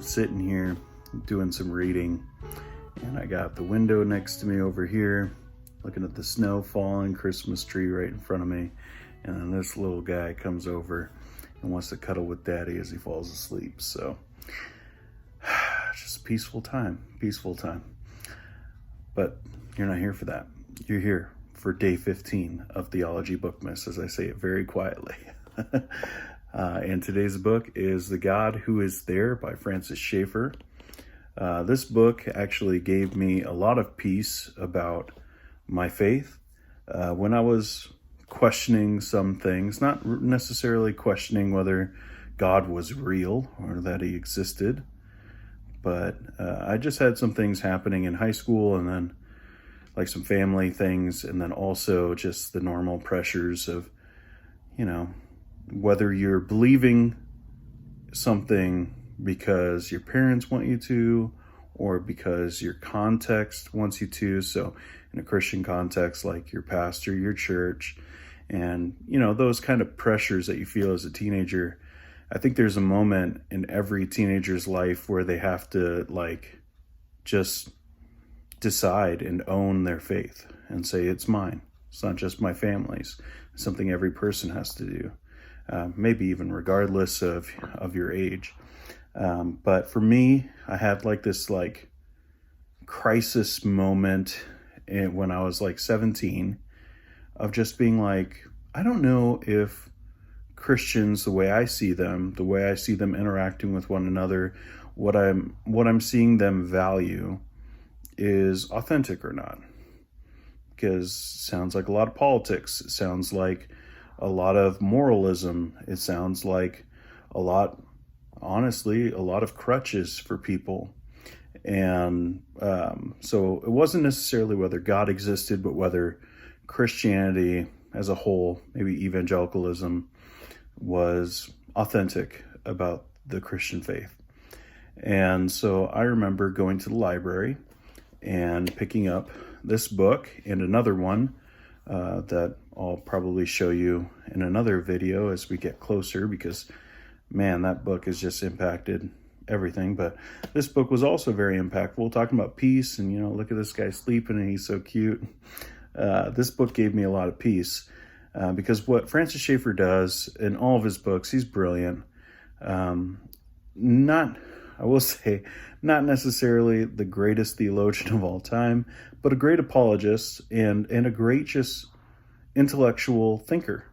sitting here doing some reading, and I got the window next to me over here, looking at the snow falling, Christmas tree right in front of me, and then this little guy comes over and wants to cuddle with daddy as he falls asleep. So just a peaceful time. But you're not here for that. You're here for day 15 of Theology BookMAS, as I say it very quietly. And today's book is The God Who Is There by Francis Schaeffer. This book actually gave me a lot of peace about my faith. When I was questioning some things, not necessarily questioning whether God was real or that he existed, but I just had some things happening in high school, and then like some family things, and then also just the normal pressures of, whether you're believing something because your parents want you to, or because your context wants you to. So in a Christian context, like your pastor, your church, and those kind of pressures that you feel as a teenager. I think there's a moment in every teenager's life where they have to just decide and own their faith and say, it's mine. It's not just my family's. It's something every person has to do, maybe even regardless of your age. But for me, I had this crisis moment when I was 17 of just being I don't know if Christians, the way I see them interacting with one another, what I'm seeing them value is authentic or not. Because it sounds like a lot of politics. It sounds like a lot of moralism. It sounds like honestly, a lot of crutches for people. And so it wasn't necessarily whether God existed, but whether Christianity as a whole, maybe evangelicalism, was authentic about the Christian faith. And so I remember going to the library and picking up this book and another one that I'll probably show you in another video as we get closer, because man, that book has just impacted everything. But this book was also very impactful, talking about peace and, look at this guy sleeping and he's so cute. This book gave me a lot of peace because what Francis Schaeffer does in all of his books, he's brilliant. I will say, not necessarily the greatest theologian of all time, but a great apologist and a great just intellectual thinker.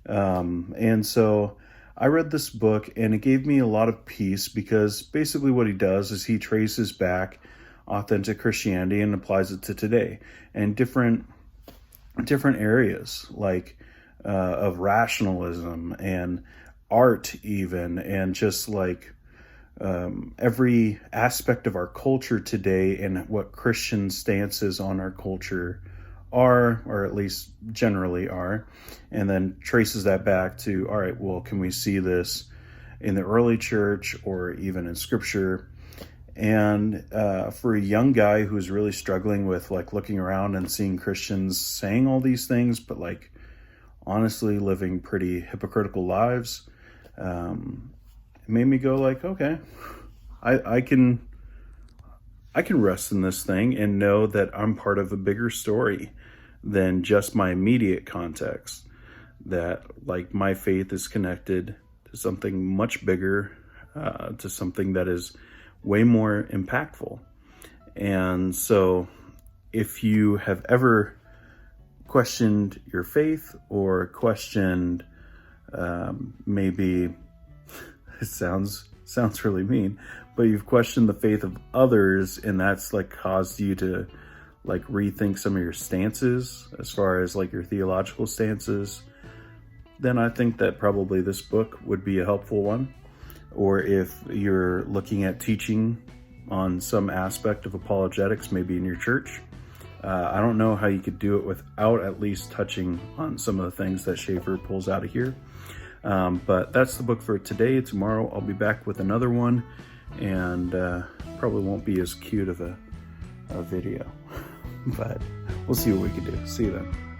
And so I read this book and it gave me a lot of peace, because basically what he does is he traces back authentic Christianity and applies it to today and different areas of rationalism and art even, and just every aspect of our culture today and what Christian stances on our culture are, or at least generally are, and then traces that back to, all right, well, can we see this in the early church or even in scripture? And for a young guy who's really struggling with looking around and seeing Christians saying all these things, but honestly living pretty hypocritical lives, it made me go okay, I can rest in this thing and know that I'm part of a bigger story than just my immediate context, that my faith is connected to something much bigger, to something that is way more impactful. And so if you have ever questioned your faith, or questioned maybe it sounds really mean, but you've questioned the faith of others, and that's caused you to rethink some of your stances as far as your theological stances, then I think that probably this book would be a helpful one. Or if you're looking at teaching on some aspect of apologetics, maybe in your church, I don't know how you could do it without at least touching on some of the things that Schaeffer pulls out of here. But that's the book for today. Tomorrow I'll be back with another one, and probably won't be as cute of a video, but we'll see what we can do. See you then.